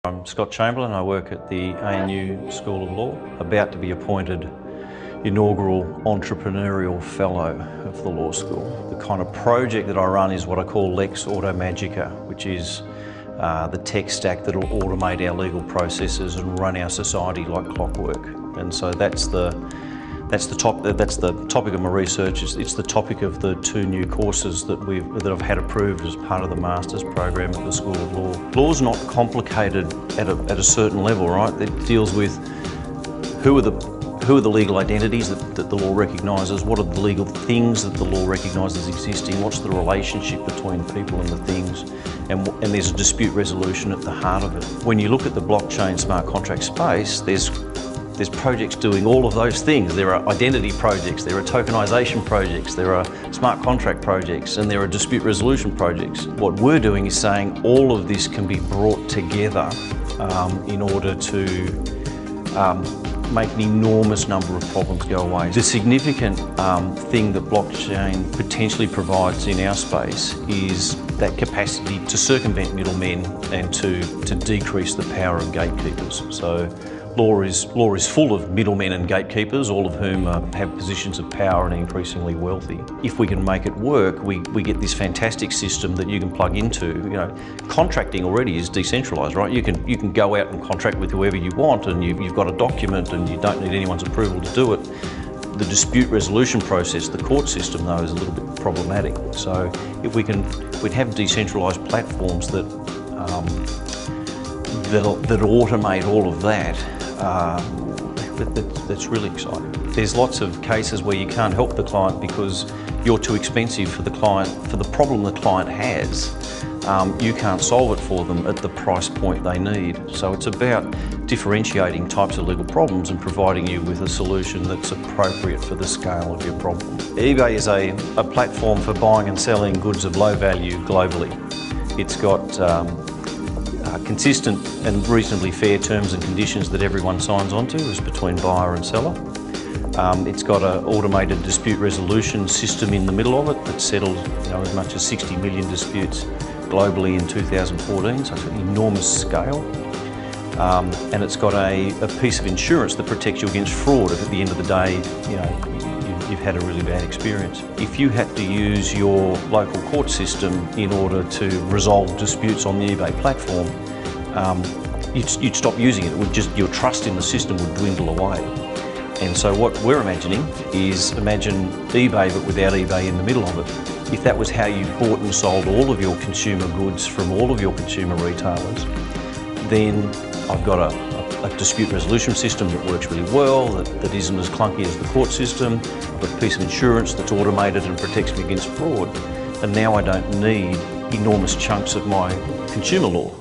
I'm Scott Chamberlain. I work at the ANU School of Law, about to be appointed inaugural entrepreneurial fellow of the law school. The kind of project that I run is what I call Lex Automagica, which is the tech stack that will automate our legal processes and run our society like clockwork. And so that's the topic of my research. It's the topic of the two new courses that I've had approved as part of the master's program at the School of Law. Law's not complicated at a certain level, right? It deals with who are the legal identities that the law recognises, what are the legal things that the law recognises existing, what's the relationship between people and the things, and there's a dispute resolution at the heart of it. When you look at the blockchain smart contract space, there's projects doing all of those things. There are identity projects, there are tokenisation projects, there are smart contract projects, and there are dispute resolution projects. What we're doing is saying all of this can be brought together in order to make an enormous number of problems go away. The significant thing that blockchain potentially provides in our space is that capacity to circumvent middlemen and to decrease the power of gatekeepers. So law is full of middlemen and gatekeepers, all of whom have positions of power and are increasingly wealthy. If we can make it work, we get this fantastic system that you can plug into. You know, contracting already is decentralised, right? You can go out and contract with whoever you want, and you've got a document, and you don't need anyone's approval to do it. The dispute resolution process, the court system, though, is a little bit problematic. So if we'd have decentralised platforms that automate all of that. That's really exciting. There's lots of cases where you can't help the client because you're too expensive for the client, for the problem the client has. You can't solve it for them at the price point they need. So it's about differentiating types of legal problems and providing you with a solution that's appropriate for the scale of your problem. eBay is a platform for buying and selling goods of low value globally. It's got consistent and reasonably fair terms and conditions that everyone signs onto is between buyer and seller. It's got an automated dispute resolution system in the middle of it that settled as much as 60 million disputes globally in 2014, so it's an enormous scale. And it's got a piece of insurance that protects you against fraud if at the end of the day you've had a really bad experience. If you had to use your local court system in order to resolve disputes on the eBay platform, you'd stop using it. Your trust in the system would dwindle away. And so what we're imagining is imagine eBay but without eBay in the middle of it. If that was how you bought and sold all of your consumer goods from all of your consumer retailers, then I've got a dispute resolution system that works really well, that isn't as clunky as the court system. I've got a piece of insurance that's automated and protects me against fraud. And now I don't need enormous chunks of my consumer law.